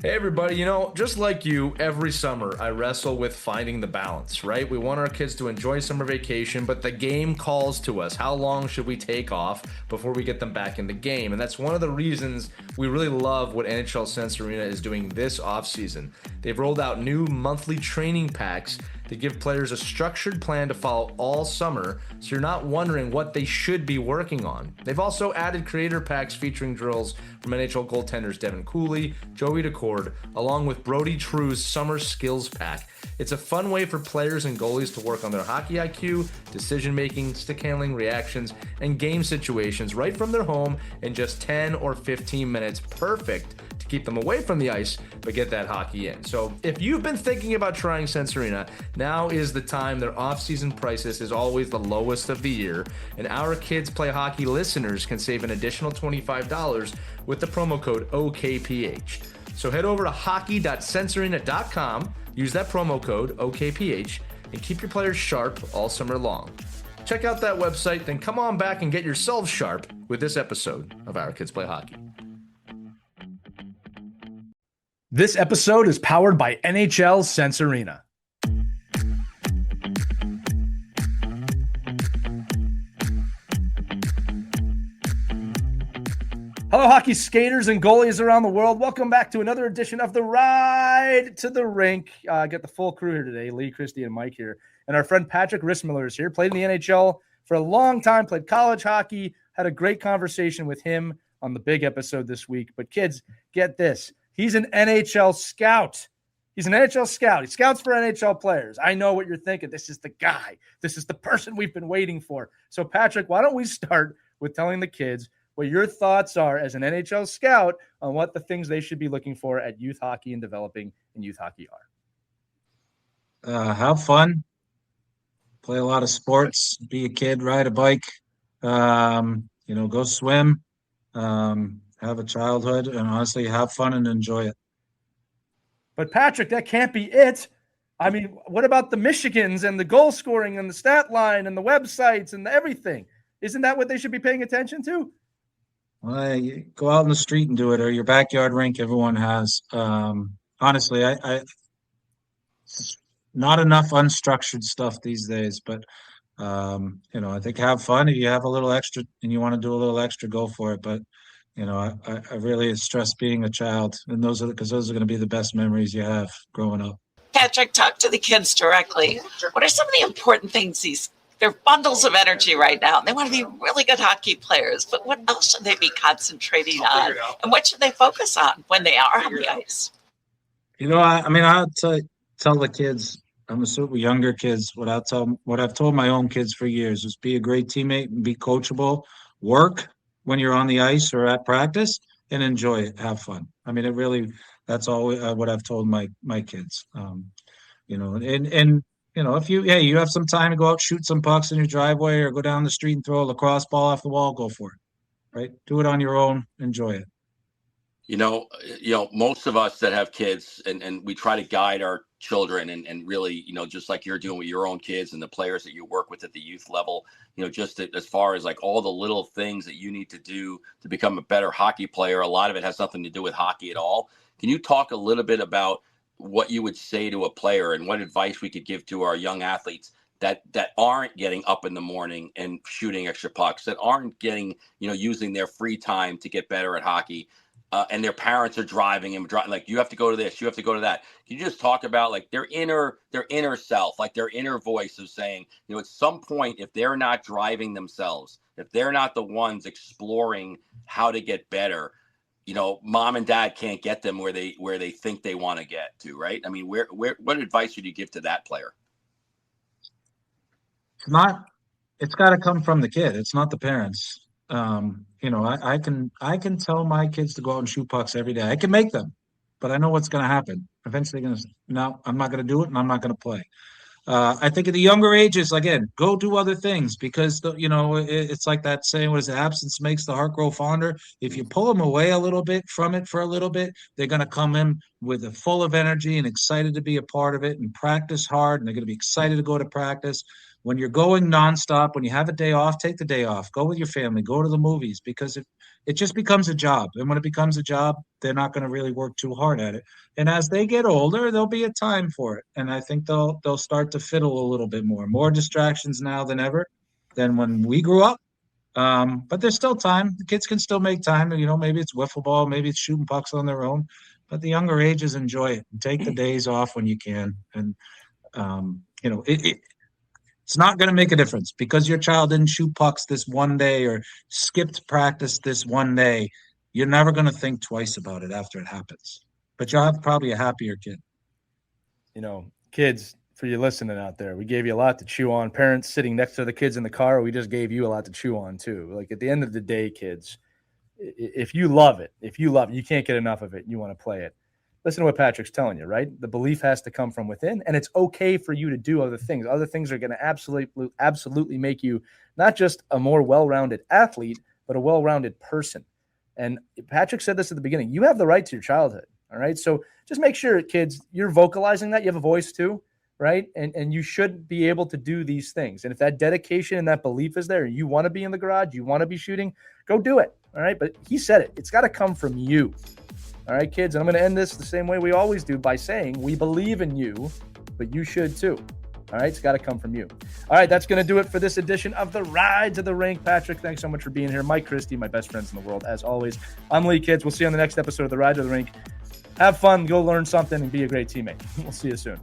Hey everybody, just like you, every summer I wrestle with finding the balance, right? We want our kids to enjoy summer vacation, but the game calls to us. How long should we take off before we get them back in the game? And that's one of the reasons we really love what NHL Sense Arena is doing this offseason. They've rolled out new monthly training packs to give players a structured plan to follow all summer so you're not wondering what they should be working on. They've also added creator packs featuring drills from NHL goaltenders Devin Cooley, Joey Decord, along with Brody True's Summer Skills Pack. It's a fun way for players and goalies to work on their hockey IQ, decision making, stick handling, reactions, and game situations right from their home in just 10 or 15 minutes. Perfect to keep them away from the ice, but get that hockey in. So if you've been thinking about trying Sense Arena, now is the time. Their off-season prices is always the lowest of the year, and Our Kids Play Hockey listeners can save an additional $25 with the promo code OKPH. So head over to hockey.sensearena.com, use that promo code OKPH, and keep your players sharp all summer long. Check out that website, then come on back and get yourselves sharp with this episode of Our Kids Play Hockey. This episode is powered by NHL Sense Arena. Hello, hockey skaters and goalies around the world. Welcome back to another edition of the Ride to the Rink. Got the full crew here today, Lee, Christy, and Mike here. And our friend Patrick Rissmiller is here. Played in the NHL for a long time, played college hockey, had a great conversation with him on the big episode this week. But kids, get this. He's an NHL scout. He's an NHL scout. He scouts for NHL players. I know what you're thinking. This is the guy. This is the person we've been waiting for. So, Patrick, why don't we start with telling the kids what your thoughts are as an NHL scout on what the things they should be looking for at youth hockey and developing in youth hockey are. Have fun, play a lot of sports, be a kid, ride a bike, go swim, have a childhood, and honestly have fun and enjoy it. But Patrick, that can't be it. I mean, what about the Michigans and the goal scoring and the stat line and the websites and everything? Isn't that what they should be paying attention to? Well, you go out in the street and do it, or your backyard rink. Everyone has. Honestly, I not enough unstructured stuff these days. But I think have fun. If you have a little extra and you want to do a little extra, go for it. But I really stress being a child, and those are going to be the best memories you have growing up. Patrick, talk to the kids directly. What are some of the important things they're bundles of energy right now. They want to be really good hockey players, but what else should they be concentrating on? And what should they focus on when they are on the ice? I'll tell the kids, I'm assuming younger kids, what I've told my own kids for years is be a great teammate and be coachable, work when you're on the ice or at practice, and enjoy it, have fun. That's all what I've told my kids. If you have some time to go out, shoot some pucks in your driveway or go down the street and throw a lacrosse ball off the wall, go for it, right? Do it on your own, enjoy it. Most of us that have kids and we try to guide our children and really, just like you're doing with your own kids and the players that you work with at the youth level, just as far as like all the little things that you need to do to become a better hockey player. A lot of it has nothing to do with hockey at all. Can you talk a little bit about what you would say to a player and what advice we could give to our young athletes that aren't getting up in the morning and shooting extra pucks, that aren't getting, using their free time to get better at hockey, and their parents are driving them, like, you have to go to this, you have to go to that. Can you just talk about like their inner self, like their inner voice of saying, at some point, if they're not driving themselves, if they're not the ones exploring how to get better, mom and dad can't get them where they think they want to get to, right? I mean, what advice would you give to that player? It's got to come from the kid. It's not the parents. I can tell my kids to go out and shoot pucks every day. I can make them, but I know what's going to happen. Eventually, no, I'm not going to do it, and I'm not going to play. I think at the younger ages, again, go do other things because it's like that saying: "What is it? Absence makes the heart grow fonder." If you pull them away a little bit from it for a little bit, they're going to come in with full of energy and excited to be a part of it and practice hard, and they're going to be excited to go to practice. when you're going nonstop, when you have a day off, take the day off, go with your family, go to the movies, because it just becomes a job. And when it becomes a job, they're not going to really work too hard at it. And as they get older, there'll be a time for it. And I think they'll start to fiddle a little bit more distractions now than ever than when we grew up. But there's still time. The kids can still make time. You know, maybe it's wiffle ball, maybe it's shooting pucks on their own. But the younger ages, enjoy it. Take the days off when you can. And you know, it's not going to make a difference because your child didn't shoot pucks this one day or skipped practice this one day. You're never going to think twice about it after it happens. But you'll have probably a happier kid. You know, kids, for you listening out there, we gave you a lot to chew on. Parents sitting next to the kids in the car, we just gave you a lot to chew on too. Like, at the end of the day, kids, if you love it, you can't get enough of it, you want to play it. Listen to what Patrick's telling you, right? The belief has to come from within, and it's okay for you to do other things. Other things are going to absolutely make you not just a more well-rounded athlete, but a well-rounded person. And Patrick said this at the beginning. You have the right to your childhood, all right? So just make sure, kids, you're vocalizing that. You have a voice too, right? And you should be able to do these things. And if that dedication and that belief is there, you want to be in the garage, you want to be shooting, go do it, all right? But he said it. It's got to come from you. All right, kids, and I'm going to end this the same way we always do by saying we believe in you, but you should too. All right, it's got to come from you. All right, that's going to do it for this edition of the Ride to the Rink. Patrick, thanks so much for being here. Mike Christie, my best friends in the world, as always. I'm Lee, kids. We'll see you on the next episode of the Ride to the Rink. Have fun, go learn something, and be a great teammate. We'll see you soon.